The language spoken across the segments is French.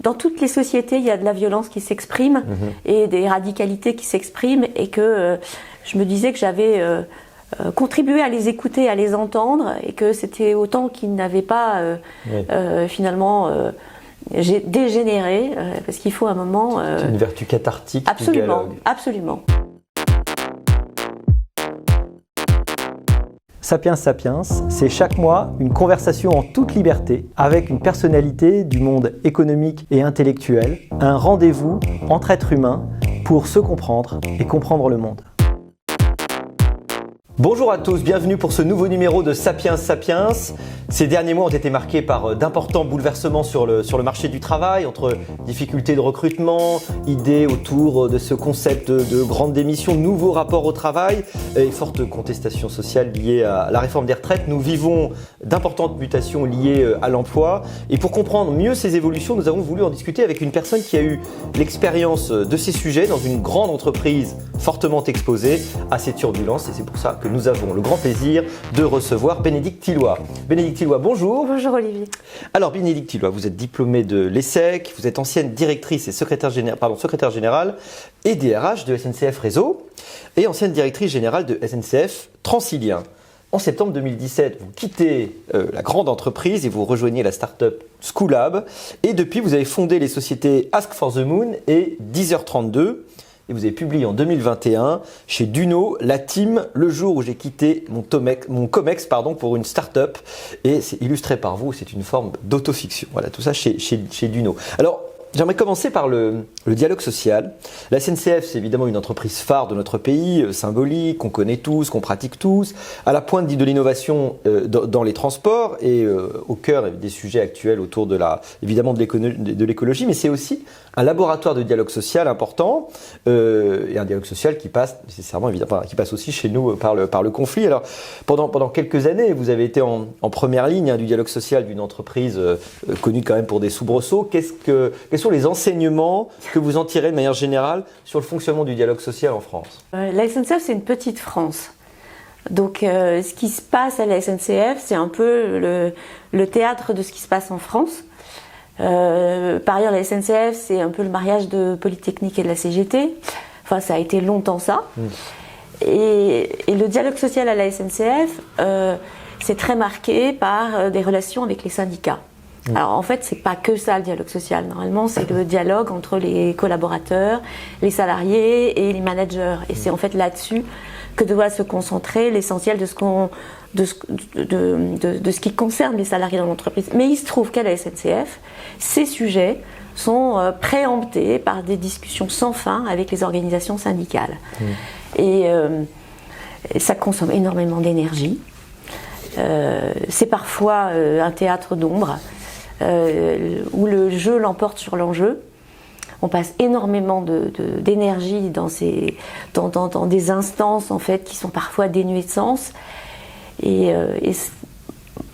dans toutes les sociétés, il y a de la violence qui s'exprime et des radicalités qui s'expriment, et que je me disais que j'avais contribué à les écouter, à les entendre, et que c'était autant qu'ils n'avaient pas finalement dégénéré, parce qu'il faut un moment… C'est une vertu cathartique. Absolument, absolument. Sapiens Sapiens, c'est chaque mois une conversation en toute liberté avec une personnalité du monde économique et intellectuel, un rendez-vous entre êtres humains pour se comprendre et comprendre le monde. Bonjour à tous, bienvenue pour ce nouveau numéro de Sapiens Sapiens. Ces derniers mois ont été marqués par d'importants bouleversements sur le marché du travail, entre difficultés de recrutement, idées autour de ce concept de grande démission, nouveaux rapports au travail et fortes contestations sociales liées à la réforme des retraites. Nous vivons d'importantes mutations liées à l'emploi, et pour comprendre mieux ces évolutions, nous avons voulu en discuter avec une personne qui a eu l'expérience de ces sujets dans une grande entreprise fortement exposée à ces turbulences, et c'est pour ça que nous avons le grand plaisir de recevoir Bénédicte Thilloy. Bénédicte Thilloy, bonjour. Bonjour Olivier. Alors Bénédicte Thilloy, vous êtes diplômée de l'ESSEC, vous êtes ancienne directrice et secrétaire générale et DRH de SNCF Réseau et ancienne directrice générale de SNCF Transilien. En septembre 2017, vous quittez la grande entreprise et vous rejoignez la start-up Schoolab, et depuis vous avez fondé les sociétés Ask for the Moon et 10h32. Et vous avez publié en 2021 chez Duno La Team, le jour où j'ai quitté mon COMEX pour une start-up. Et c'est illustré par vous, c'est une forme d'autofiction. Voilà, tout ça chez Duno. Alors, j'aimerais commencer par le dialogue social. La SNCF, c'est évidemment une entreprise phare de notre pays, symbolique, qu'on connaît tous, qu'on pratique tous, à la pointe de l'innovation dans les transports et au cœur des sujets actuels autour évidemment de l'écologie, mais c'est aussi un laboratoire de dialogue social important et un dialogue social qui passe nécessairement, évidemment, qui passe aussi chez nous par le conflit. Alors, pendant quelques années, vous avez été en première ligne du dialogue social d'une entreprise connue quand même pour des soubresauts. Quels sont les enseignements que vous en tirez de manière générale sur le fonctionnement du dialogue social en France ? La SNCF, c'est une petite France. Donc, ce qui se passe à la SNCF, c'est un peu le théâtre de ce qui se passe en France. Par ailleurs, la SNCF, c'est un peu le mariage de Polytechnique et de la CGT. Enfin, ça a été longtemps ça. Et le dialogue social à la SNCF, c'est très marqué par des relations avec les syndicats. Alors en fait, c'est pas que ça le dialogue social. Normalement, c'est le dialogue entre les collaborateurs, les salariés et les managers. Et c'est en fait là-dessus que doit se concentrer l'essentiel de ce qui concerne les salariés dans l'entreprise. Mais il se trouve qu'à la SNCF, ces sujets sont préemptés par des discussions sans fin avec les organisations syndicales. Et ça consomme énormément d'énergie. C'est parfois un théâtre d'ombre. Où le jeu l'emporte sur l'enjeu. On passe énormément d'énergie dans des instances en fait qui sont parfois dénuées de sens, et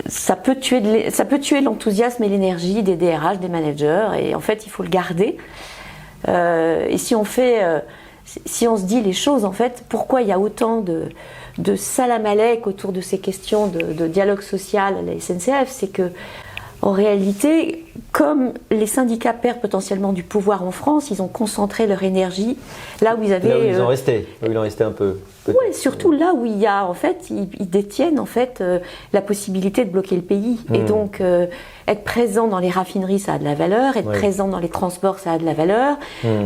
ça peut tuer l'enthousiasme et l'énergie des DRH, des managers, et en fait il faut le garder. Et si on se dit les choses, en fait, pourquoi il y a autant de salam-alek autour de ces questions de dialogue social à la SNCF, c'est que en réalité, comme les syndicats perdent potentiellement du pouvoir en France, ils ont concentré leur énergie là où ils avaient… Là où ils en restaient, un peu. Oui, surtout là où il y a, en fait, ils détiennent en fait la possibilité de bloquer le pays. Et donc, être présent dans les raffineries, ça a de la valeur. Être présent dans les transports, ça a de la valeur.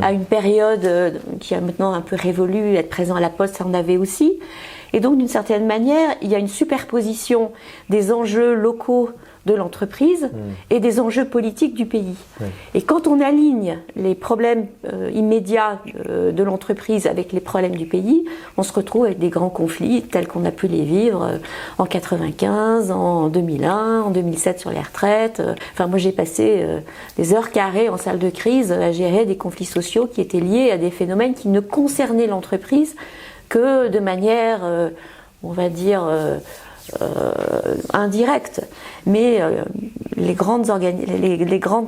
À une période qui a maintenant un peu révolu, être présent à la Poste, ça en avait aussi. Et donc, d'une certaine manière, il y a une superposition des enjeux locaux de l'entreprise et des enjeux politiques du pays. Et quand on aligne les problèmes immédiats de l'entreprise avec les problèmes du pays, on se retrouve avec des grands conflits tels qu'on a pu les vivre en 95, en 2001, en 2007 sur les retraites. Enfin, moi j'ai passé des heures carrées en salle de crise à gérer des conflits sociaux qui étaient liés à des phénomènes qui ne concernaient l'entreprise que de manière, on va dire, indirecte, mais les grandes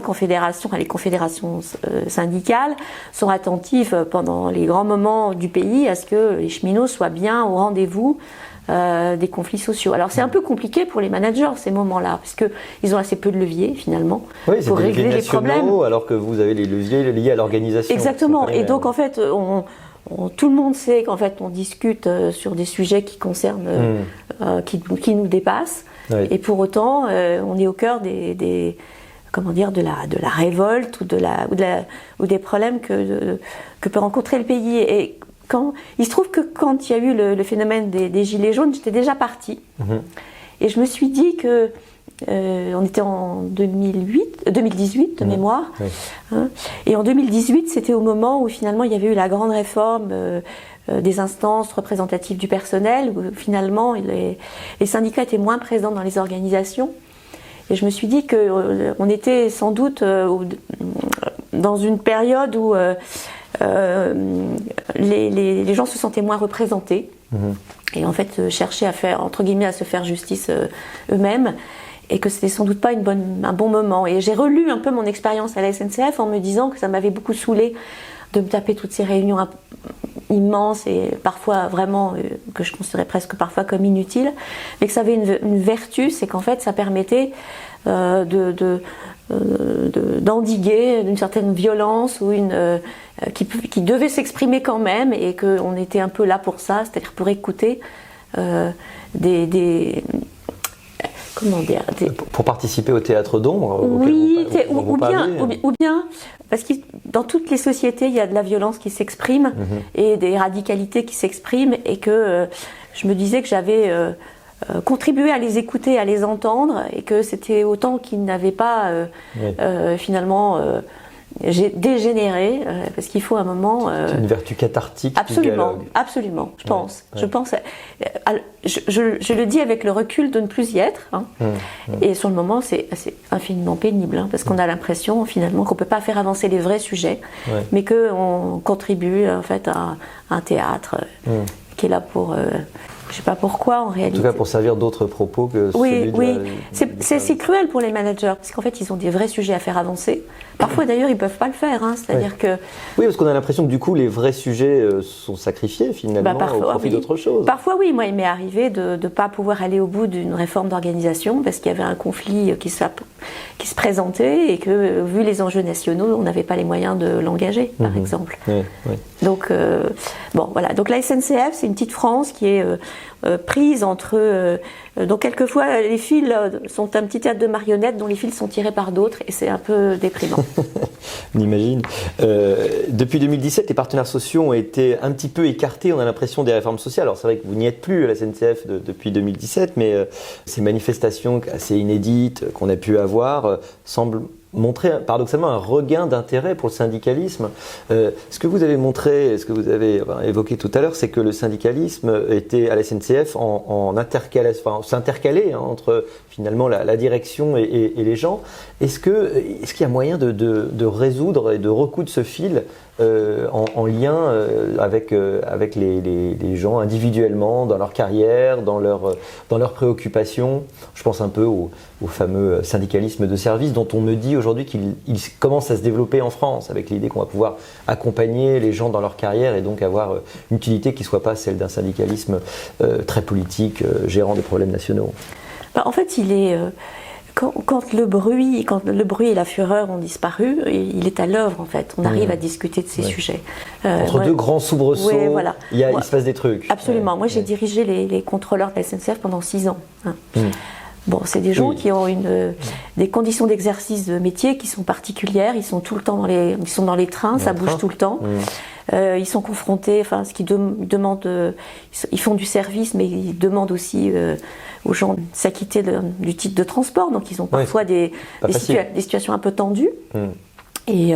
confédérations, les confédérations syndicales sont attentives pendant les grands moments du pays à ce que les cheminots soient bien au rendez-vous des conflits sociaux. Alors c'est un peu compliqué pour les managers ces moments-là, parce qu'ils ont assez peu de leviers finalement pour régler les problèmes. Alors que vous avez les leviers liés à l'organisation. Exactement. Et donc en fait, tout le monde sait qu'en fait on discute sur des sujets qui concernent, qui nous dépassent. Oui. Et pour autant, on est au cœur comment dire, de la révolte ou des problèmes que peut rencontrer le pays. Et il se trouve que quand il y a eu le phénomène des Gilets jaunes, j'étais déjà partie. Et je me suis dit que on était en 2018 de mémoire. Oui. Hein, et en 2018, c'était au moment où finalement il y avait eu la grande réforme des instances représentatives du personnel, où finalement les syndicats étaient moins présents dans les organisations. Et je me suis dit qu'on était sans doute dans une période où les gens se sentaient moins représentés et en fait cherchaient à faire, entre guillemets, à se faire justice eux-mêmes, et que c'était sans doute pas un bon moment. Et j'ai relu un peu mon expérience à la SNCF en me disant que ça m'avait beaucoup saoulée de me taper toutes ces réunions immenses et parfois vraiment que je considérais presque parfois comme inutiles, mais que ça avait une vertu, c'est qu'en fait ça permettait d'endiguer d'une certaine violence ou qui devait s'exprimer quand même, et qu'on était un peu là pour ça, c'est-à-dire pour écouter comment dire, pour participer au théâtre d'ombre. Oui, ou bien parce que dans toutes les sociétés il y a de la violence qui s'exprime et des radicalités qui s'expriment, et que je me disais que j'avais contribué à les écouter, à les entendre, et que c'était autant qu'ils n'avaient pas finalement dégénéré, parce qu'il faut un moment. C'est une vertu cathartique. Absolument, absolument. Je pense. Je le dis avec le recul de ne plus y être. Hein. Et sur le moment, c'est infiniment pénible, hein, parce qu'on a l'impression finalement qu'on peut pas faire avancer les vrais sujets, mais qu'on contribue en fait à un théâtre qui est là pour. Je sais pas pourquoi en réalité. En tout cas pour servir d'autres propos que celui de c'est si cruel pour les managers, parce qu'en fait ils ont des vrais sujets à faire avancer. Parfois d'ailleurs ils peuvent pas le faire, hein, c'est-à-dire que... Oui, parce qu'on a l'impression que du coup les vrais sujets sont sacrifiés finalement au profit d'autre chose. Parfois oui, moi il m'est arrivé de ne pas pouvoir aller au bout d'une réforme d'organisation parce qu'il y avait un conflit qui se présentait, et que vu les enjeux nationaux on n'avait pas les moyens de l'engager, par exemple. Donc bon voilà, donc la SNCF c'est une petite France qui est prise entre... donc quelquefois les fils sont un petit théâtre de marionnettes dont les fils sont tirés par d'autres, et c'est un peu déprimant. On imagine. Depuis 2017, les partenaires sociaux ont été un petit peu écartés, on a l'impression, des réformes sociales. Alors c'est vrai que vous n'y êtes plus à la SNCF depuis 2017, mais ces manifestations assez inédites qu'on a pu avoir semblent montrer paradoxalement un regain d'intérêt pour le syndicalisme. Ce que vous avez montré, ce que vous avez évoqué tout à l'heure, c'est que le syndicalisme était à la SNCF s'intercalait entre finalement la direction et les gens. Est-ce qu'il y a moyen de résoudre et de recoudre ce fil en lien avec les gens individuellement, dans leur carrière, dans leurs préoccupations? Je pense un peu au fameux syndicalisme de service dont on me dit aujourd'hui qu'il commence à se développer en France, avec l'idée qu'on va pouvoir accompagner les gens dans leur carrière et donc avoir une utilité qui ne soit pas celle d'un syndicalisme très politique, gérant des problèmes nationaux. En fait, il est... Quand le bruit et la fureur ont disparu, il est à l'œuvre en fait. On arrive à discuter de ces sujets. Entre deux grands soubresauts, il se passe des trucs. Absolument. Moi, j'ai dirigé les contrôleurs de la SNCF pendant 6 ans. Hein. Bon, c'est des gens qui ont des conditions d'exercice de métier qui sont particulières. Ils sont tout le temps dans les trains, ça bouge tout le temps. Ils sont confrontés, ils font du service, mais ils demandent aussi aux gens de s'acquitter du titre de transport. Donc ils ont parfois des situations un peu tendues. Et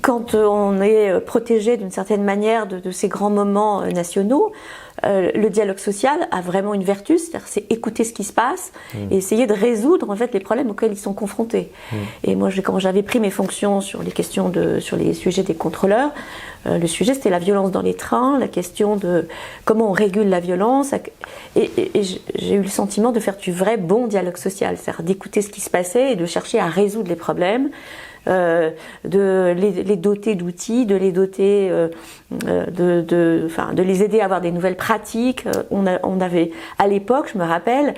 quand on est protégé d'une certaine manière de ces grands moments nationaux, le dialogue social a vraiment une vertu, c'est écouter ce qui se passe et essayer de résoudre en fait les problèmes auxquels ils sont confrontés. Et moi, quand j'avais pris mes fonctions sur les sujets des contrôleurs, le sujet c'était la violence dans les trains, la question de comment on régule la violence, et j'ai eu le sentiment de faire du vrai bon dialogue social, c'est-à-dire d'écouter ce qui se passait et de chercher à résoudre les problèmes. de les doter d'outils, de les doter, de les aider à avoir des nouvelles pratiques. On avait, à l'époque, je me rappelle,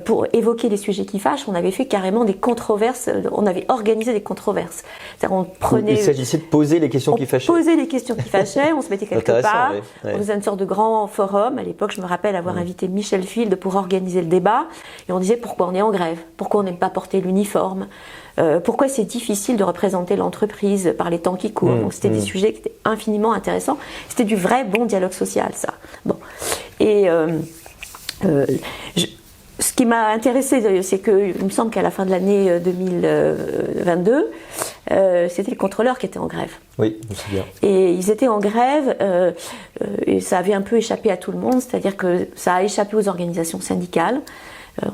pour évoquer les sujets qui fâchent, on avait fait carrément des controverses, on avait organisé des controverses. C'est-à-dire on prenait, il s'agissait de poser les questions qui fâchaient. Poser les questions qui fâchaient, on se mettait quelque part, oui. on faisait une sorte de grand forum. À l'époque, je me rappelle avoir invité Michel Field pour organiser le débat, et on disait pourquoi on est en grève, pourquoi on n'aime pas porter l'uniforme, pourquoi c'est difficile de représenter l'entreprise par les temps qui courent. Donc c'était des sujets qui étaient infiniment intéressants. C'était du vrai bon dialogue social, ça. Bon. Et ce qui m'a intéressé, c'est qu'il me semble qu'à la fin de l'année 2022, c'était les contrôleurs qui étaient en grève. Oui, je me souviens. Et ils étaient en grève, et ça avait un peu échappé à tout le monde, c'est-à-dire que ça a échappé aux organisations syndicales.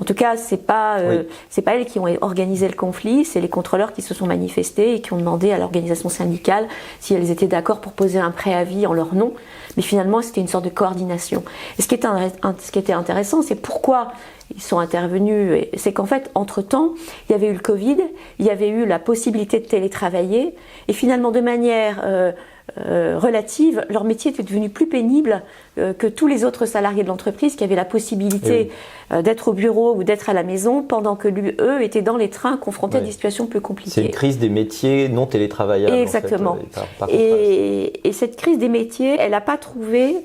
En tout cas, c'est pas elles qui ont organisé le conflit, c'est les contrôleurs qui se sont manifestés et qui ont demandé à l'organisation syndicale si elles étaient d'accord pour poser un préavis en leur nom. Mais finalement, c'était une sorte de coordination. Et ce qui était intéressant, c'est pourquoi ils sont intervenus. C'est qu'en fait, entre-temps, il y avait eu le Covid, il y avait eu la possibilité de télétravailler, et finalement, de manière relative, leur métier était devenu plus pénible que tous les autres salariés de l'entreprise qui avaient la possibilité d'être au bureau ou d'être à la maison, pendant que eux étaient dans les trains confrontés à des situations plus compliquées. C'est une crise des métiers non télétravaillables. Exactement. En fait, et cette crise des métiers, elle n'a pas trouvé...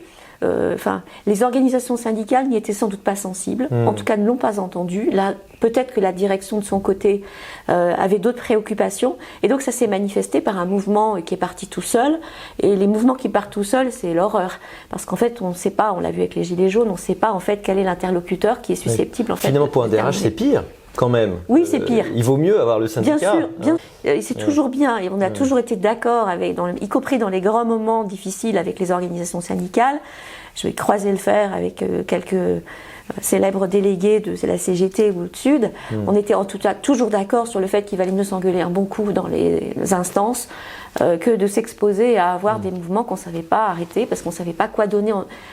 les organisations syndicales n'y étaient sans doute pas sensibles, en tout cas ne l'ont pas entendu. Là, peut-être que la direction de son côté avait d'autres préoccupations, et donc ça s'est manifesté par un mouvement qui est parti tout seul. Et les mouvements qui partent tout seuls, c'est l'horreur, parce qu'en fait, on ne sait pas. On l'a vu avec les gilets jaunes, on ne sait pas en fait quel est l'interlocuteur qui est susceptible. En fait, finalement, pour un DRH, c'est pire. Quand même. Oui, c'est pire. Il vaut mieux avoir le syndicat. Bien sûr, c'est toujours bien, et on a toujours été d'accord avec, y compris dans les grands moments difficiles avec les organisations syndicales. Je vais croiser le fer avec quelques célèbres délégués de la CGT ou de Sud. On était en tout cas toujours d'accord sur le fait qu'il valait mieux s'engueuler un bon coup dans les instances que de s'exposer à avoir des mouvements qu'on ne savait pas arrêter, parce qu'on ne savait pas quoi donner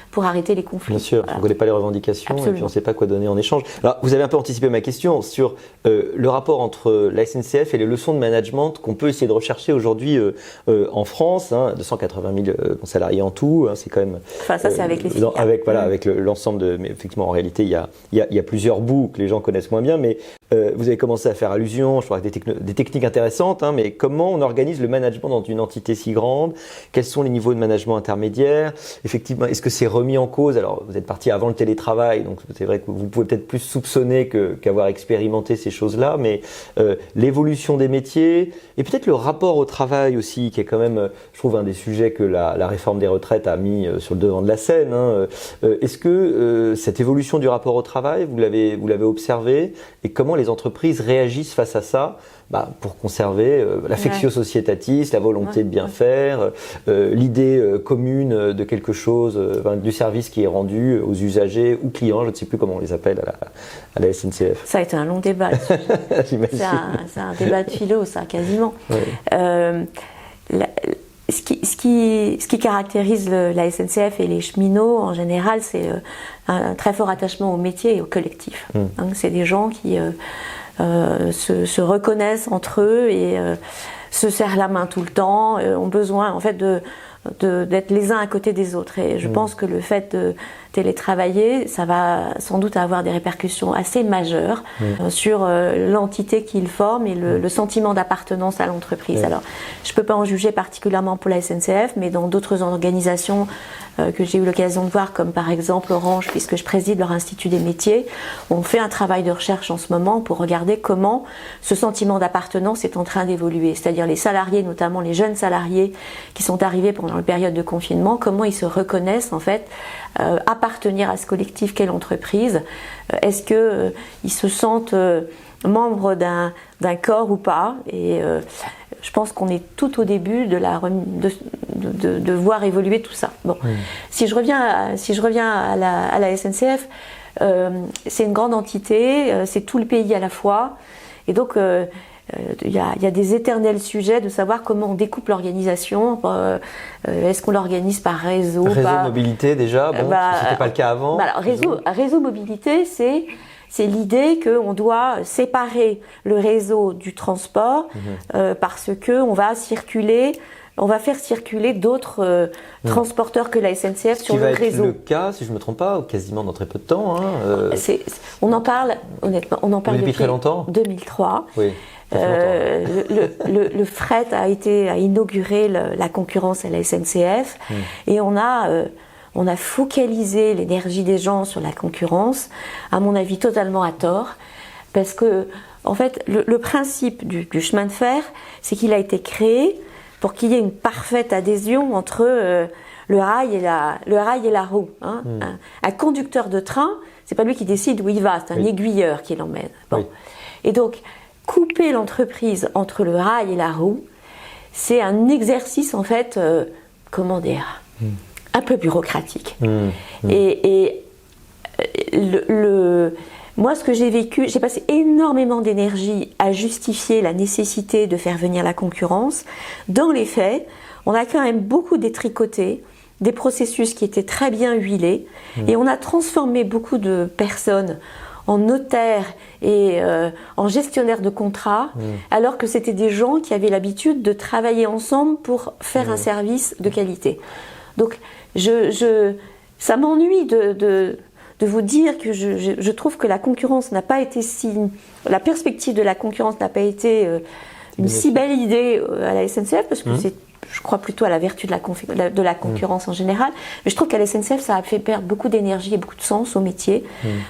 pour arrêter les conflits. Bien sûr, on ne connaît pas les revendications. Absolument. Et puis on ne sait pas quoi donner en échange. Alors, vous avez un peu anticipé ma question sur le rapport entre la SNCF et les leçons de management qu'on peut essayer de rechercher aujourd'hui en France. 280 000 salariés en tout, c'est quand même... Enfin, ça, c'est avec les syndicats. Avec l'ensemble de... Mais effectivement, en réalité, il y a plusieurs bouts que les gens connaissent moins bien, mais vous avez commencé à faire allusion, je crois, à des techniques intéressantes, mais comment on organise le management dans une entité si grande? Quels sont les niveaux de management intermédiaires? Effectivement, est-ce que c'est remis en cause? Alors, vous êtes parti avant le télétravail, donc c'est vrai que vous pouvez peut-être plus soupçonner qu'avoir expérimenté ces choses-là, mais l'évolution des métiers et peut-être le rapport au travail aussi, qui est quand même, je trouve, un des sujets que la réforme des retraites a mis sur le devant de la scène. Est-ce que cette évolution du rapport au travail, vous l'avez observé, et comment les entreprises réagissent face à ça? Pour conserver l'affectio societatis, la volonté de bien faire, l'idée commune de quelque chose, du service qui est rendu aux usagers ou clients, je ne sais plus comment on les appelle à la SNCF. Ça a été un long débat. C'est un débat de philo, ça, quasiment. Oui. Ce qui caractérise la SNCF et les cheminots en général, c'est un très fort attachement au métier et au collectif. C'est des gens qui se reconnaissent entre eux et se serrent la main tout le temps, ont besoin en fait d'être les uns à côté des autres. Et je pense que le fait de télétravailler, ça va sans doute avoir des répercussions assez majeures sur l'entité qu'ils forment et le sentiment d'appartenance à l'entreprise. Alors, je ne peux pas en juger particulièrement pour la SNCF, mais dans d'autres organisations que j'ai eu l'occasion de voir, comme par exemple Orange, puisque je préside leur Institut des métiers, on fait un travail de recherche en ce moment pour regarder comment ce sentiment d'appartenance est en train d'évoluer. C'est-à-dire les salariés, notamment les jeunes salariés qui sont arrivés pendant la période de confinement, comment ils se reconnaissent en fait appartenir à ce collectif qu'est l'entreprise. Est-ce qu'ils se sentent membres d'un corps ou pas? Et je pense qu'on est tout au début de voir évoluer tout ça. Bon. Si je reviens à la SNCF, c'est une grande entité, c'est tout le pays à la fois, et donc il y a des éternels sujets de savoir comment on découpe l'organisation. Est-ce qu'on l'organise par réseau? Réseau mobilité déjà, c'était pas le cas avant. Alors, réseau mobilité, c'est c'est l'idée qu'on doit séparer le réseau du transport parce que on va faire circuler d'autres transporteurs que la SNCF sur le réseau. Ce qui va être le cas, si je ne me trompe pas, quasiment dans très peu de temps. On en parle, honnêtement, depuis très longtemps. 2003. Oui. Le fret a inauguré la concurrence à la SNCF et on a focalisé l'énergie des gens sur la concurrence, à mon avis totalement à tort, parce que en fait le principe du chemin de fer, c'est qu'il a été créé pour qu'il y ait une parfaite adhésion entre le rail et la roue. Un conducteur de train, c'est pas lui qui décide où il va, c'est un aiguilleur qui l'emmène. Bon. Et donc couper l'entreprise entre le rail et la roue, c'est un exercice en fait, comment dire, un peu bureaucratique. Et moi, ce que j'ai vécu, j'ai passé énormément d'énergie à justifier la nécessité de faire venir la concurrence. Dans les faits, on a quand même beaucoup détricoté des processus qui étaient très bien huilés et on a transformé beaucoup de personnes en notaires et en gestionnaires de contrats, alors que c'était des gens qui avaient l'habitude de travailler ensemble pour faire un service de qualité. Donc, ça m'ennuie de vous dire que je trouve que la concurrence n'a pas été la perspective de la concurrence n'a pas été une si belle idée à la SNCF, parce que je crois plutôt à la vertu de la concurrence en général, mais je trouve qu'à la SNCF ça a fait perdre beaucoup d'énergie et beaucoup de sens au métier.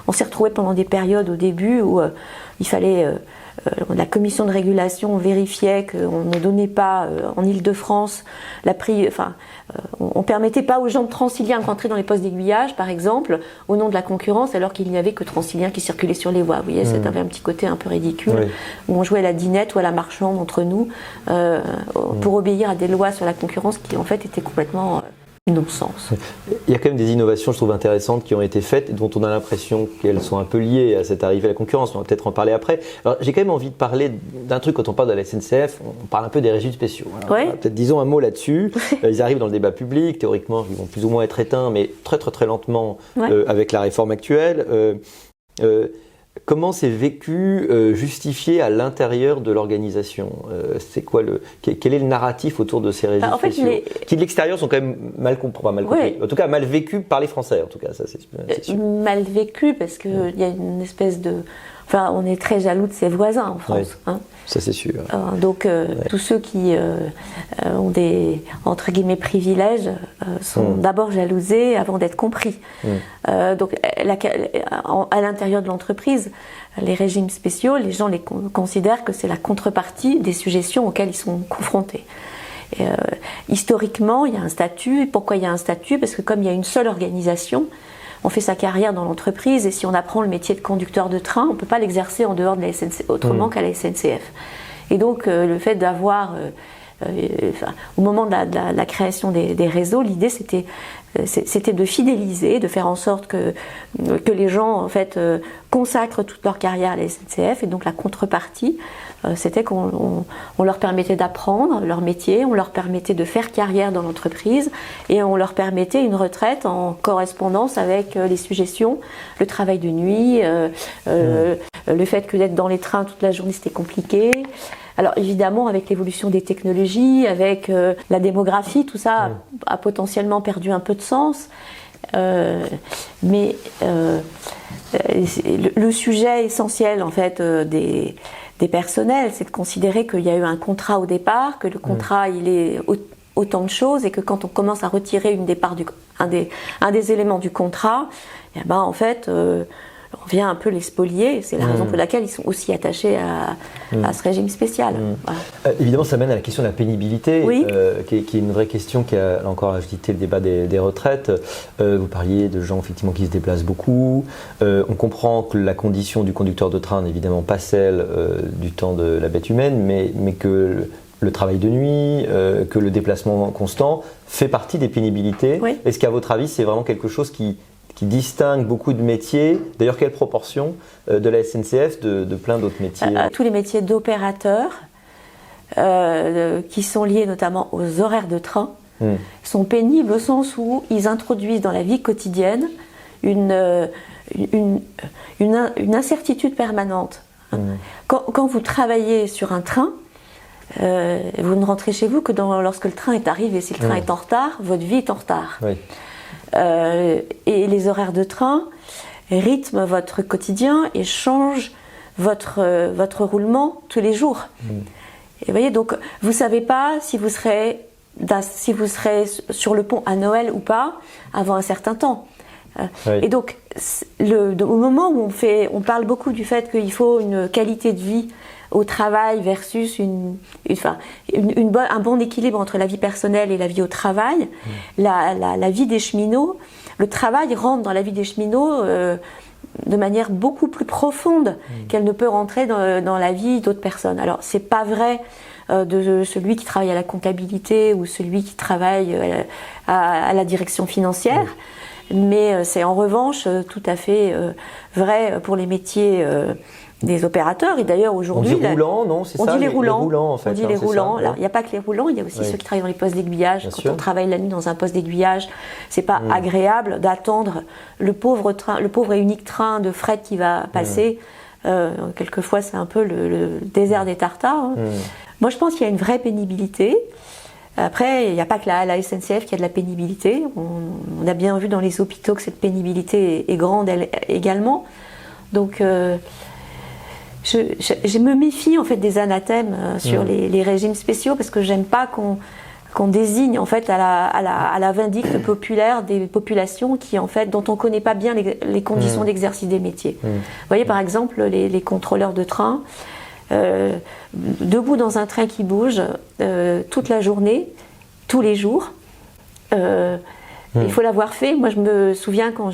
On s'est retrouvé pendant des périodes au début où il fallait la commission de régulation vérifiait qu'on ne donnait pas en Île-de-France on permettait pas aux gens de Transilien de rentrer dans les postes d'aiguillage, par exemple, au nom de la concurrence, alors qu'il n'y avait que Transilien qui circulait sur les voies. Vous voyez, ça avait un petit côté un peu ridicule, où on jouait à la dinette ou à la marchande entre nous pour obéir à des lois sur la concurrence qui en fait étaient complètement non-sens. Il y a quand même des innovations, je trouve, intéressantes qui ont été faites et dont on a l'impression qu'elles sont un peu liées à cette arrivée à la concurrence. On va peut-être en parler après. Alors, j'ai quand même envie de parler d'un truc quand on parle de la SNCF. On parle un peu des régimes spéciaux. Alors, peut-être disons un mot là-dessus. Ils arrivent dans le débat public. Théoriquement, ils vont plus ou moins être éteints, mais très très très lentement avec la réforme actuelle. Comment c'est vécu, justifié à l'intérieur de l'organisation? C'est quoi quel est le narratif autour de ces régimes spéciaux qui de l'extérieur sont quand même mal compris, en tout cas mal vécus par les Français, en tout cas, ça c'est sûr. Mal vécu parce qu'il y a une espèce de... Enfin, on est très jaloux de ses voisins en France. Ça c'est sûr. Donc tous ceux qui ont des entre guillemets privilèges sont d'abord jalousés avant d'être compris. Donc à l'intérieur de l'entreprise, les régimes spéciaux, les gens les considèrent que c'est la contrepartie des suggestions auxquelles ils sont confrontés. Historiquement, il y a un statut. Pourquoi il y a un statut? Parce que comme il y a une seule organisation, on fait sa carrière dans l'entreprise et si on apprend le métier de conducteur de train, on ne peut pas l'exercer en dehors de la SNCF, autrement qu'à la SNCF. Et donc le fait d'avoir, au moment de la création des réseaux, l'idée c'était de fidéliser, de faire en sorte que les gens en fait consacrent toute leur carrière à la SNCF et donc la contrepartie c'était qu'on leur permettait d'apprendre leur métier, on leur permettait de faire carrière dans l'entreprise et on leur permettait une retraite en correspondance avec les suggestions, le travail de nuit, le fait que d'être dans les trains toute la journée c'était compliqué. Alors évidemment avec l'évolution des technologies, avec la démographie, tout ça a potentiellement perdu un peu de sens. Mais le sujet essentiel en fait des personnels, c'est de considérer qu'il y a eu un contrat au départ, que le contrat il est autant de choses et que quand on commence à retirer un des éléments du contrat, eh ben en fait on vient un peu les spolier. C'est la raison pour laquelle ils sont aussi attachés à ce régime spécial. Voilà. Évidemment, ça mène à la question de la pénibilité, qui est une vraie question qui a là encore agité le débat des retraites. Vous parliez de gens effectivement qui se déplacent beaucoup. On comprend que la condition du conducteur de train n'est évidemment pas celle du temps de la bête humaine, mais que le travail de nuit, que le déplacement constant fait partie des pénibilités. Est-ce qu'à votre avis, c'est vraiment quelque chose qui distingue beaucoup de métiers, d'ailleurs quelle proportion de la SNCF de plein d'autres métiers? Tous les métiers d'opérateurs, qui sont liés notamment aux horaires de train, sont pénibles au sens où ils introduisent dans la vie quotidienne une une incertitude permanente. Quand vous travaillez sur un train, vous ne rentrez chez vous que lorsque le train est arrivé. Si le train est en retard, votre vie est en retard. Oui. Et les horaires de train rythment votre quotidien et changent votre roulement tous les jours. Et vous voyez, donc vous ne savez pas si vous serez sur le pont à Noël ou pas avant un certain temps. Oui. Et donc, au moment où on parle beaucoup du fait qu'il faut une qualité de vie au travail versus un bon équilibre entre la vie personnelle et la vie au travail, la vie des cheminots, le travail rentre dans la vie des cheminots de manière beaucoup plus profonde qu'elle ne peut rentrer dans la vie d'autres personnes. Alors, c'est pas vrai de celui qui travaille à la comptabilité ou celui qui travaille à la direction financière. Mais c'est en revanche tout à fait vrai pour les métiers des opérateurs. Et d'ailleurs aujourd'hui, on dit roulants, non, c'est ça. On dit les roulants. Les roulants en fait. On dit les roulants. Il n'y a pas que les roulants. Il y a aussi ceux qui travaillent dans les postes d'aiguillage. Bien Quand sûr. On travaille la nuit dans un poste d'aiguillage, c'est pas agréable d'attendre le pauvre et unique train de fret qui va passer. Quelquefois, c'est un peu le désert des Tartares. Moi, je pense qu'il y a une vraie pénibilité. Après, il n'y a pas que la SNCF qui a de la pénibilité. On a bien vu dans les hôpitaux que cette pénibilité est grande également. Donc, je me méfie en fait des anathèmes sur les régimes spéciaux parce que j'aime pas qu'on désigne en fait à la vindicte populaire des populations qui en fait dont on connaît pas bien les conditions d'exercice des métiers. Vous voyez par exemple les contrôleurs de train. Debout dans un train qui bouge toute la journée, tous les jours. Il faut l'avoir fait. Moi, je me souviens quand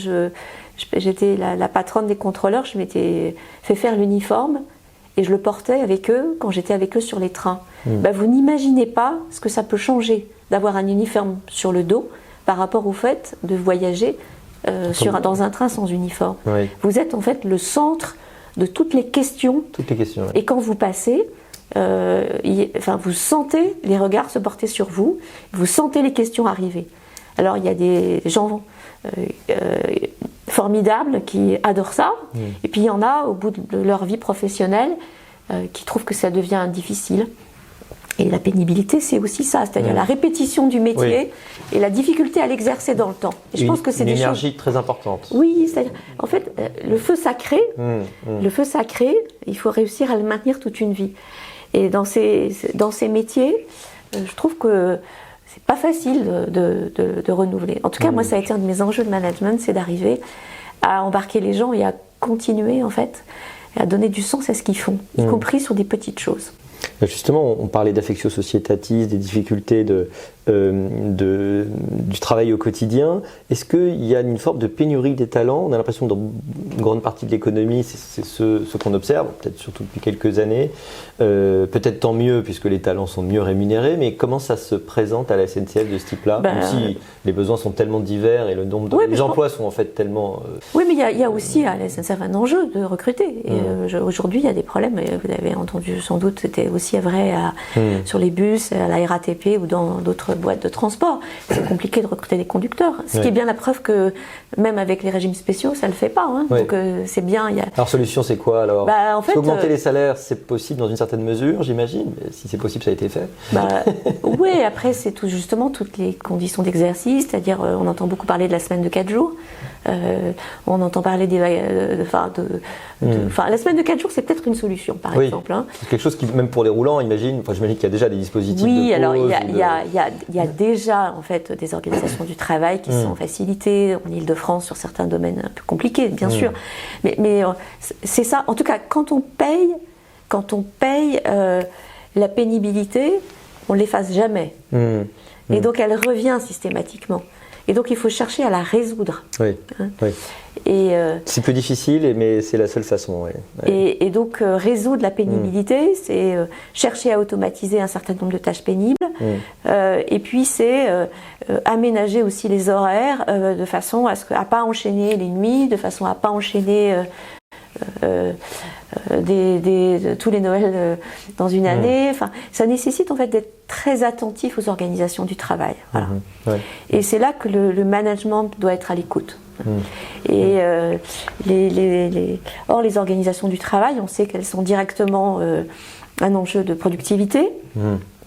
j'étais la patronne des contrôleurs, je m'étais fait faire l'uniforme et je le portais avec eux quand j'étais avec eux sur les trains. Vous n'imaginez pas ce que ça peut changer d'avoir un uniforme sur le dos par rapport au fait de voyager dans un train sans uniforme. Oui. Vous êtes en fait le centre de toutes les questions. Toutes les questions, oui. Et quand vous passez, vous sentez les regards se porter sur vous, vous sentez les questions arriver. Alors il y a des gens formidables qui adorent ça, et puis il y en a au bout de leur vie professionnelle qui trouvent que ça devient difficile. Et la pénibilité, c'est aussi ça, c'est-à-dire la répétition du métier et la difficulté à l'exercer dans le temps. Et je pense que c'est une énergie très importante. Oui, c'est-à-dire, en fait, le feu sacré, il faut réussir à le maintenir toute une vie. Et dans ces métiers, je trouve que c'est pas facile de renouveler. En tout cas, moi, ça a été un de mes enjeux de management, c'est d'arriver à embarquer les gens et à continuer, en fait, et à donner du sens à ce qu'ils font, y compris sur des petites choses. Justement, on parlait d'affectio societatis, des difficultés du travail au quotidien. Est-ce qu'il y a une forme de pénurie des talents ? On a l'impression que dans une grande partie de l'économie, c'est ce qu'on observe, peut-être surtout depuis quelques années. Peut-être tant mieux, puisque les talents sont mieux rémunérés, mais comment ça se présente à la SNCF de ce type-là ? Même si les besoins sont tellement divers et le nombre les emplois sont en fait tellement... Oui, mais il y a aussi à la SNCF un enjeu de recruter. Et aujourd'hui, il y a des problèmes, et vous avez entendu sans doute, c'était aussi vrai sur les bus, à la RATP ou dans d'autres boîtes de transport. C'est compliqué de recruter des conducteurs. Ce qui est bien la preuve que même avec les régimes spéciaux, ça ne le fait pas. Donc c'est bien. Alors, solution, c'est quoi alors ? En fait, augmenter les salaires, c'est possible dans une certaine mesure, j'imagine. Si c'est possible, ça a été fait. Oui, après, c'est justement toutes les conditions d'exercice. C'est-à-dire, on entend beaucoup parler de la semaine de 4 jours. On entend parler la semaine de 4 jours, c'est peut-être une solution, par exemple. C'est quelque chose qui, même pour les roulants, j'imagine qu'il y a déjà des dispositifs de pause. Alors il y a déjà en fait des organisations du travail qui sont facilitées en Île-de-France sur certains domaines un peu compliqués, bien sûr. Mais c'est ça. En tout cas, quand on paye la pénibilité, on l'efface jamais. Et donc elle revient systématiquement. Et donc il faut chercher à la résoudre. Et c'est plus difficile, mais c'est la seule façon. Et donc résoudre la pénibilité, c'est chercher à automatiser un certain nombre de tâches pénibles. Et puis c'est aménager aussi les horaires de façon à ne pas enchaîner les nuits, de façon à ne pas enchaîner tous les Noëls dans une année. Enfin, ça nécessite en fait d'être très attentif aux organisations du travail. Voilà. Et c'est là que le management doit être à l'écoute. Et or, les organisations du travail, on sait qu'elles sont directement un enjeu de productivité.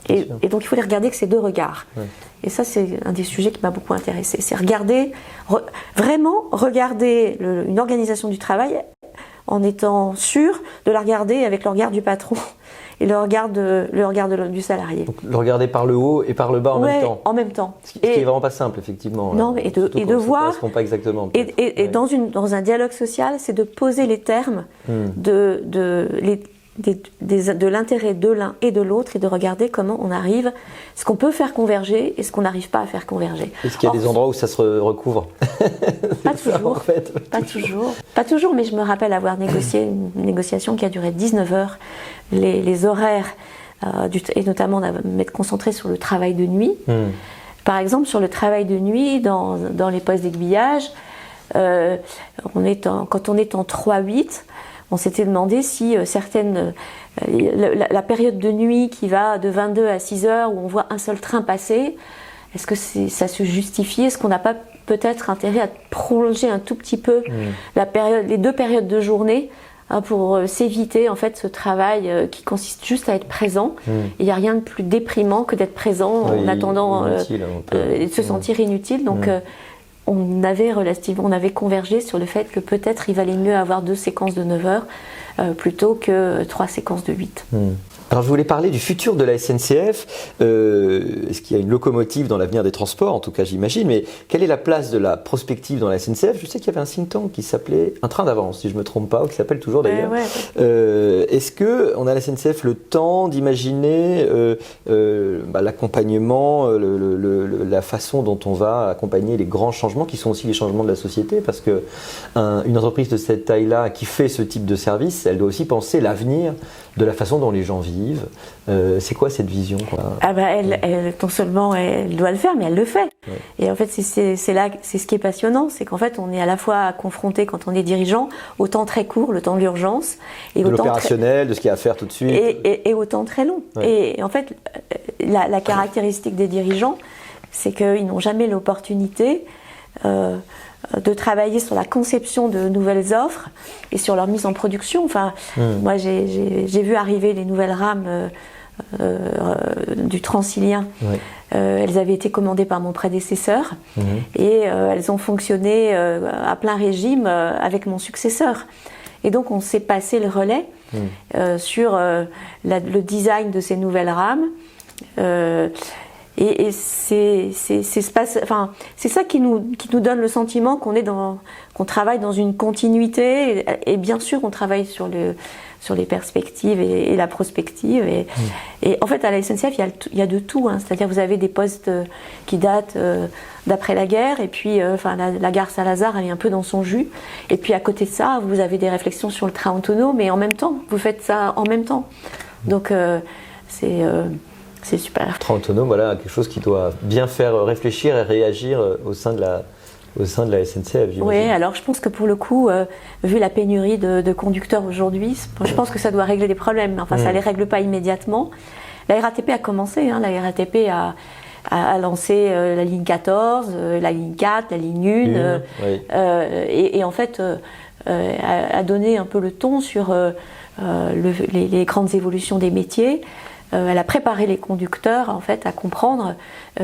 Et donc, il faut les regarder avec ces deux regards. Et ça, c'est un des sujets qui m'a beaucoup intéressée. C'est vraiment regarder une organisation du travail en étant sûr de la regarder avec le regard du patron et le regard du salarié. Donc, le regarder par le haut et par le bas en même temps. En même temps. Ce qui est vraiment pas simple, effectivement. Non, mais et de voir. Ça correspond pas exactement. Et dans un dialogue social, c'est de poser les termes de l'intérêt de l'un et de l'autre et de regarder comment on arrive, ce qu'on peut faire converger et ce qu'on n'arrive pas à faire converger. Est-ce qu'il y a des endroits où ça se recouvre? Pas toujours. Pas toujours, mais je me rappelle avoir négocié une négociation qui a duré 19 heures, les horaires, et notamment m'être concentrée sur le travail de nuit. Par exemple, sur le travail de nuit, dans les postes d'aiguillage, quand on est en 3-8, on s'était demandé si la période de nuit qui va de 22 à 6 heures où on voit un seul train passer, est-ce que ça se justifie? Est-ce qu'on n'a pas peut-être intérêt à prolonger un tout petit peu les deux périodes de journée pour s'éviter en fait ce travail qui consiste juste à être présent? Il n'y a rien de plus déprimant que d'être présent en attendant et de se sentir inutile. Donc on avait convergé sur le fait que peut-être il valait mieux avoir 2 séquences de 9 heures plutôt que 3 séquences de 8. Alors je voulais parler du futur de la SNCF. Est-ce qu'il y a une locomotive dans l'avenir des transports? En tout cas j'imagine, mais quelle est la place de la prospective dans la SNCF? Je sais qu'il y avait un think tank qui s'appelait Un train d'avance, si je ne me trompe pas, ou qui s'appelle toujours d'ailleurs. Est-ce qu'on a à la SNCF le temps d'imaginer l'accompagnement, la façon dont on va accompagner les grands changements qui sont aussi les changements de la société? Parce que une entreprise de cette taille-là qui fait ce type de service, elle doit aussi penser l'avenir de la façon dont les gens vivent. C'est quoi cette vision, quoi? Non seulement elle doit le faire, mais elle le fait. Et en fait, c'est ce qui est passionnant, c'est qu'en fait, on est à la fois confronté, quand on est dirigeant, au temps très court, le temps de l'urgence, et de l'opérationnel, de ce qu'il y a à faire tout de suite, et au temps très long. Et en fait, la caractéristique des dirigeants, c'est qu'ils n'ont jamais l'opportunité de travailler sur la conception de nouvelles offres et sur leur mise en production. Enfin, moi, j'ai vu arriver les nouvelles rames du Transilien. Elles avaient été commandées par mon prédécesseur et elles ont fonctionné à plein régime avec mon successeur. Et donc, on s'est passé le relais sur le design de ces nouvelles rames. Et c'est ça qui nous donne le sentiment qu'on travaille dans une continuité. Et bien sûr, on travaille sur les perspectives et la prospective. Et en fait, à la SNCF, il y a de tout. C'est-à-dire, vous avez des postes qui datent d'après la guerre. Et puis, la gare Saint-Lazare, elle est un peu dans son jus. Et puis, à côté de ça, vous avez des réflexions sur le train autonome. Mais en même temps, vous faites ça en même temps. Donc, c'est super. Train autonome, voilà, quelque chose qui doit bien faire réfléchir et réagir au sein de la SNCF. Oui, alors je pense que pour le coup, vu la pénurie de conducteurs aujourd'hui, je pense que ça doit régler des problèmes. Enfin, ça ne les règle pas immédiatement. La RATP a commencé, la RATP a lancé la ligne 14, la ligne 4, la ligne 1, et en fait a donné un peu le ton sur les grandes évolutions des métiers. Elle a préparé les conducteurs en fait à comprendre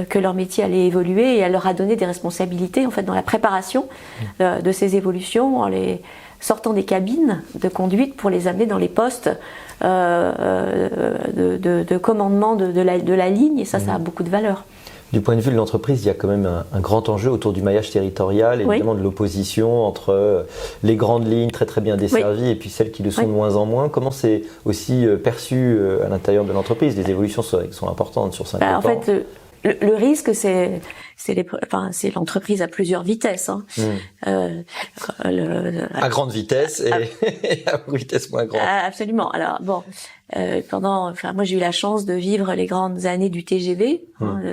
que leur métier allait évoluer et elle leur a donné des responsabilités en fait dans la préparation de ces évolutions en les sortant des cabines de conduite pour les amener dans les postes de commandement de la ligne et ça a beaucoup de valeur. Du point de vue de l'entreprise, il y a quand même un grand enjeu autour du maillage territorial, évidemment de l'opposition entre les grandes lignes très très bien desservies et puis celles qui le sont de moins en moins. Comment c'est aussi perçu à l'intérieur de l'entreprise? Les évolutions sont importantes sur 5 ans. En fait, le risque, c'est l'entreprise à plusieurs vitesses. À grande vitesse et à vitesse moins grande. Absolument. Alors bon, moi j'ai eu la chance de vivre les grandes années du TGV,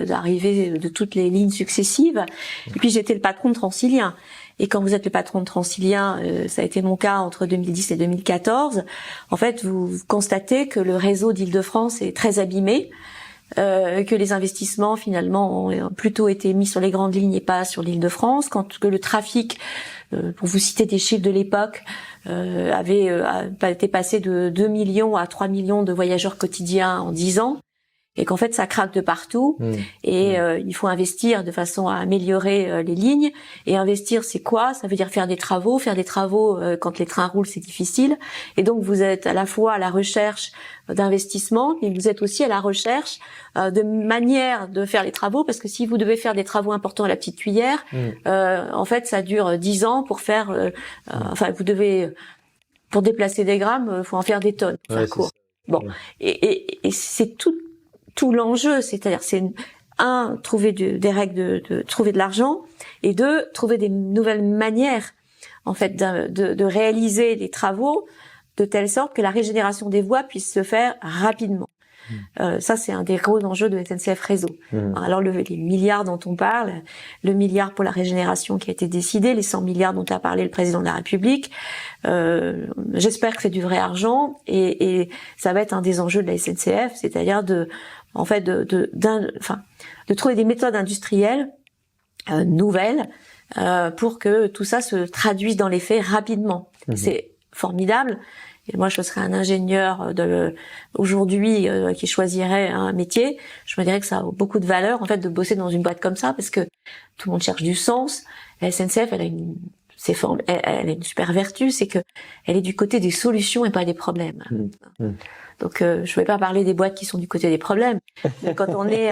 d'arriver de toutes les lignes successives. Et puis j'étais le patron de Transilien. Et quand vous êtes le patron de Transilien, ça a été mon cas entre 2010 et 2014. En fait, vous constatez que le réseau d'Île-de-France est très abîmé. que les investissements finalement ont plutôt été mis sur les grandes lignes et pas sur l'Île-de-France, que le trafic, pour vous citer des chiffres de l'époque, avait été passé de 2 millions à 3 millions de voyageurs quotidiens en 10 ans, et qu'en fait ça craque de partout, et il faut investir de façon à améliorer les lignes. Et investir, c'est quoi? Ça veut dire faire des travaux quand les trains roulent, c'est difficile, et donc vous êtes à la fois à la recherche d'investissement, mais vous êtes aussi à la recherche de manières de faire les travaux, parce que si vous devez faire des travaux importants à la petite cuillère, en fait ça dure 10 ans pour faire vous devez, pour déplacer des grammes, faut en faire des tonnes, ça court. Bon, et c'est tout l'enjeu, c'est-à-dire c'est trouver des règles de trouver de l'argent, et deux, trouver des nouvelles manières en fait de réaliser les travaux de telle sorte que la régénération des voies puisse se faire rapidement. Ça, c'est un des gros enjeux de SNCF Réseau. Alors, les milliards dont on parle, le milliard pour la régénération qui a été décidé, les 100 milliards dont a parlé le président de la République, j'espère que c'est du vrai argent, et ça va être un des enjeux de la SNCF, c'est-à-dire de trouver des méthodes industrielles nouvelles pour que tout ça se traduise dans les faits rapidement. C'est formidable. Et moi, je serais un ingénieur aujourd'hui qui choisirait un métier. Je me dirais que ça a beaucoup de valeur en fait de bosser dans une boîte comme ça, parce que tout le monde cherche du sens. La SNCF, elle a une super vertu, c'est que elle est du côté des solutions et pas des problèmes. Donc, je vais pas parler des boîtes qui sont du côté des problèmes. Mais quand on est,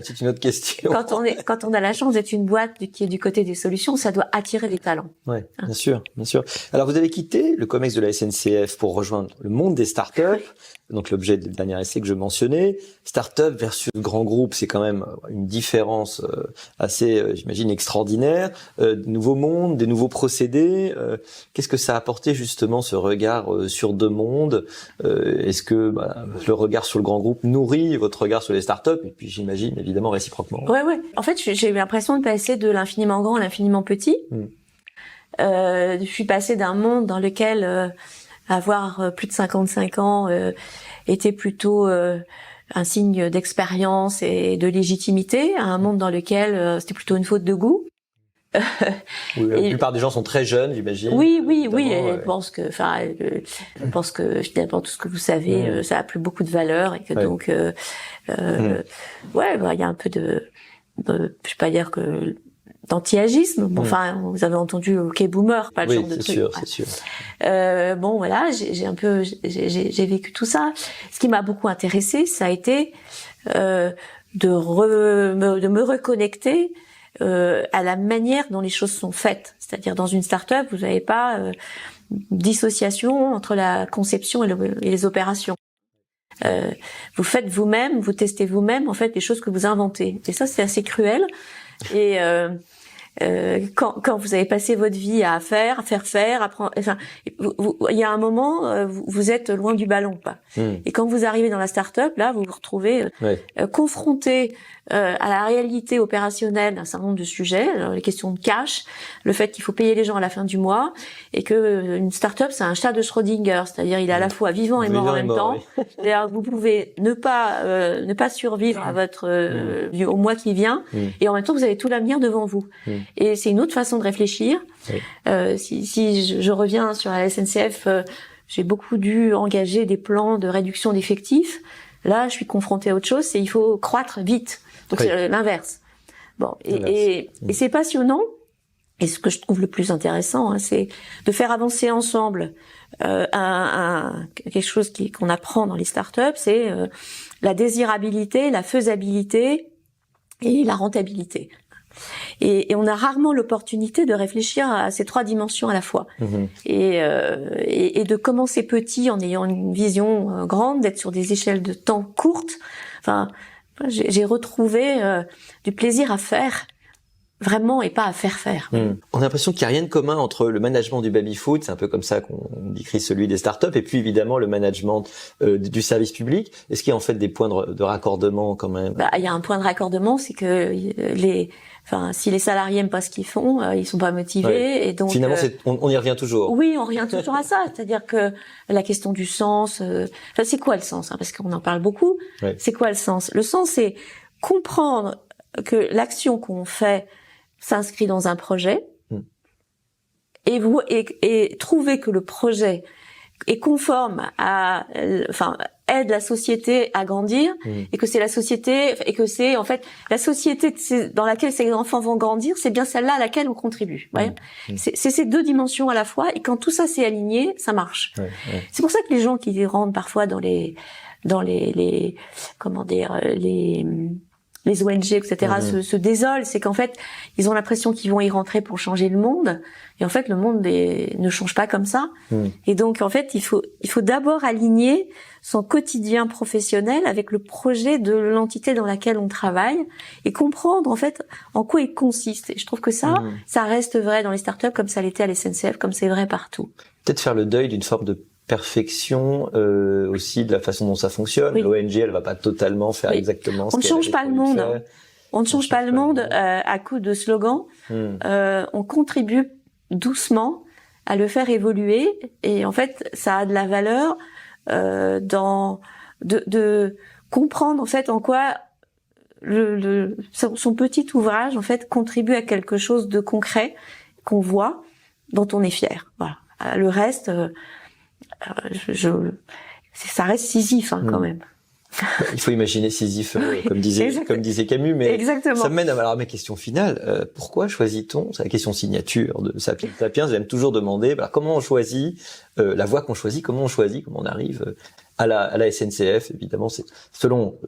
c'est une autre question. Quand on a la chance d'être une boîte qui est du côté des solutions, ça doit attirer des talents. Ouais, bien sûr, bien sûr. Alors, vous avez quitté le COMEX de la SNCF pour rejoindre le monde des startups. Donc, l'objet du dernier essai que je mentionnais. Startup versus grand groupe, c'est quand même une différence assez, j'imagine, extraordinaire. Des nouveaux mondes, des nouveaux procédés. Qu'est-ce que ça a apporté justement, ce regard sur deux mondes? Est-ce que le regard sur le grand groupe nourrit votre regard sur les startups? Et puis, j'imagine, évidemment, réciproquement. Ouais. En fait, j'ai eu l'impression de passer de l'infiniment grand à l'infiniment petit. Je suis passée d'un monde dans lequel avoir plus de 55 ans était plutôt un signe d'expérience et de légitimité, à un monde dans lequel c'était plutôt une faute de goût. La plupart des gens sont très jeunes, j'imagine. Oui. Je pense que finalement tout ce que vous savez, ça a plus beaucoup de valeur, et que donc, il y a un peu de, je vais pas dire que d'anti-agisme. Enfin, vous avez entendu OK boomer, pas le genre de truc. C'est sûr. J'ai vécu tout ça. Ce qui m'a beaucoup intéressée, ça a été de me reconnecter à la manière dont les choses sont faites. C'est-à-dire, dans une start-up, vous n'avez pas dissociation entre la conception et les opérations. Vous faites vous-même, vous testez vous-même en fait les choses que vous inventez. Et ça, c'est assez cruel. Et quand vous avez passé votre vie à faire, apprendre, il y a un moment, vous êtes loin du ballon, quoi. Et quand vous arrivez dans la start-up, là, vous vous retrouvez confronté à la réalité opérationnelle d'un certain nombre de sujets, alors les questions de cash, le fait qu'il faut payer les gens à la fin du mois, et que une start-up, c'est un chat de Schrödinger, c'est-à-dire il est à la fois vivant et mort en même temps. C'est-à-dire vous pouvez ne pas survivre à votre au mois qui vient, et en même temps vous avez tout l'avenir devant vous. Et c'est une autre façon de réfléchir. Si je reviens sur la SNCF, j'ai beaucoup dû engager des plans de réduction d'effectifs. Là, je suis confrontée à autre chose, c'est il faut croître vite. Donc c'est l'inverse. Bon, et c'est passionnant. Et ce que je trouve le plus intéressant, c'est de faire avancer ensemble quelque chose qu'on apprend dans les startups, c'est la désirabilité, la faisabilité et la rentabilité. Et on a rarement l'opportunité de réfléchir à ces trois dimensions à la fois. Et de commencer petit en ayant une vision grande, d'être sur des échelles de temps courtes. Enfin, j'ai retrouvé du plaisir à faire vraiment et pas à faire. On a l'impression qu'il n'y a rien de commun entre le management du baby-food, c'est un peu comme ça qu'on décrit celui des startups, et puis évidemment le management du service public. Est-ce qu'il y a en fait des points de raccordement quand même? Il y a un point de raccordement, c'est que si les salariés aiment pas ce qu'ils font, ils sont pas motivés, ouais. Et donc finalement on y revient toujours. Oui, on revient toujours à ça, c'est-à-dire que la question du sens, c'est quoi le sens, parce qu'on en parle beaucoup. Ouais. C'est quoi le sens? Le sens, c'est comprendre que l'action qu'on fait s'inscrit dans un projet et trouver que le projet est conforme aide la société à grandir et que c'est la société et que c'est en fait la société dans laquelle ces enfants vont grandir, c'est bien celle-là à laquelle on contribue. C'est ces deux dimensions à la fois, et quand tout ça s'est aligné, ça marche. C'est pour ça que les gens qui rentrent parfois dans les comment dire les ONG, etc., se désolent, c'est qu'en fait, ils ont l'impression qu'ils vont y rentrer pour changer le monde, et en fait, le monde ne change pas comme ça. Et donc, en fait, il faut d'abord aligner son quotidien professionnel avec le projet de l'entité dans laquelle on travaille, et comprendre, en fait, en quoi il consiste. Et je trouve que ça reste vrai dans les startups, comme ça l'était à la SNCF, comme c'est vrai partout. Peut-être faire le deuil d'une forme de perfection aussi de la façon dont ça fonctionne. Oui. L'ONG, elle va pas totalement faire exactement ce qu'elle a On ne change pas le monde. On ne change pas le monde à coup de slogan. On contribue doucement à le faire évoluer, et en fait, ça a de la valeur de comprendre en fait en quoi son petit ouvrage en fait contribue à quelque chose de concret qu'on voit, dont on est fier. Voilà. Le reste. Ça reste Sisyphe quand même. Il faut imaginer Sisyphe, comme disait Camus, mais exactement. Ça me mène à mes questions finales. Pourquoi choisit-on, c'est la question signature de Sapiens Sapiens, j'aime toujours demander comment on choisit la voie qu'on choisit, comment on arrive à la SNCF. Évidemment, c'est selon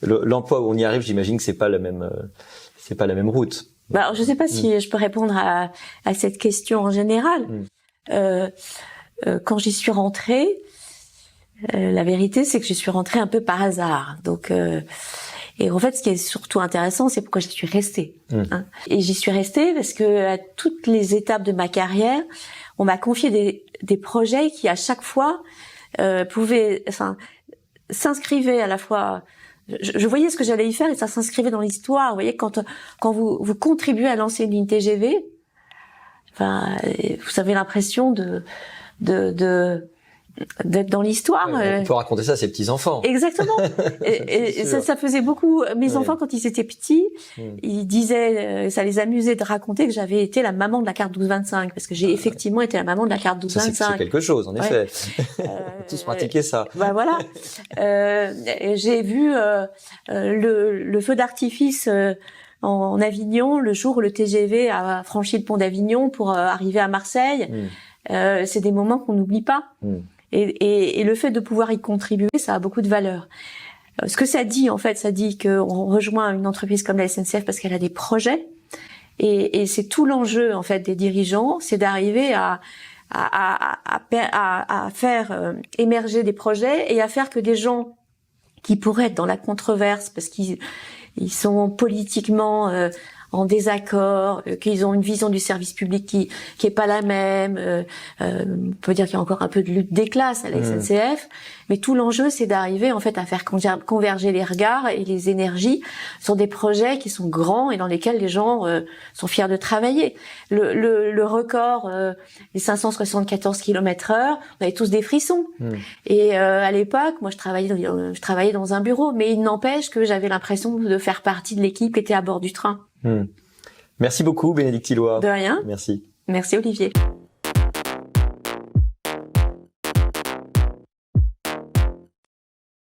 l'emploi où on y arrive, j'imagine que c'est pas la même route. Alors, je sais pas si je peux répondre à cette question en général. Quand j'y suis rentrée, la vérité, c'est que j'y suis rentrée un peu par hasard. Donc, et en fait, ce qui est surtout intéressant, c'est pourquoi j'y suis restée. Et j'y suis restée parce que à toutes les étapes de ma carrière, on m'a confié des projets qui, à chaque fois, s'inscrivaient à la fois. Je voyais ce que j'allais y faire et ça s'inscrivait dans l'histoire. Vous voyez, quand vous contribuez à lancer une ligne TGV, vous avez l'impression d'être dans l'histoire. On peut raconter ça à ses petits-enfants. Exactement. et ça faisait beaucoup. Mes enfants, quand ils étaient petits, ils disaient, ça les amusait de raconter que j'avais été la maman de la carte 12-25, parce que j'ai effectivement été la maman de la carte 12-25. C'est quelque chose, en effet. Tous pratiquer ça. Voilà. J'ai vu le feu d'artifice en Avignon le jour où le TGV a franchi le pont d'Avignon pour arriver à Marseille. C'est des moments qu'on n'oublie pas. Et le fait de pouvoir y contribuer, ça a beaucoup de valeur. Ce que ça dit, en fait, ça dit qu'on rejoint une entreprise comme la SNCF parce qu'elle a des projets. Et c'est tout l'enjeu, en fait, des dirigeants, c'est d'arriver à faire émerger des projets et à faire que des gens qui pourraient être dans la controverse parce qu'ils sont politiquement en désaccord, qu'ils ont une vision du service public qui est pas la même. On peut dire qu'il y a encore un peu de lutte des classes à la SNCF, mais tout l'enjeu, c'est d'arriver en fait à faire converger les regards et les énergies sur des projets qui sont grands et dans lesquels les gens sont fiers de travailler. Le record, les 574 km/h, on avait tous des frissons. Et à l'époque, moi, je travaillais dans un bureau, mais il n'empêche que j'avais l'impression de faire partie de l'équipe qui était à bord du train. Merci beaucoup, Bénédicte Hilloy. De rien. Merci. Merci, Olivier.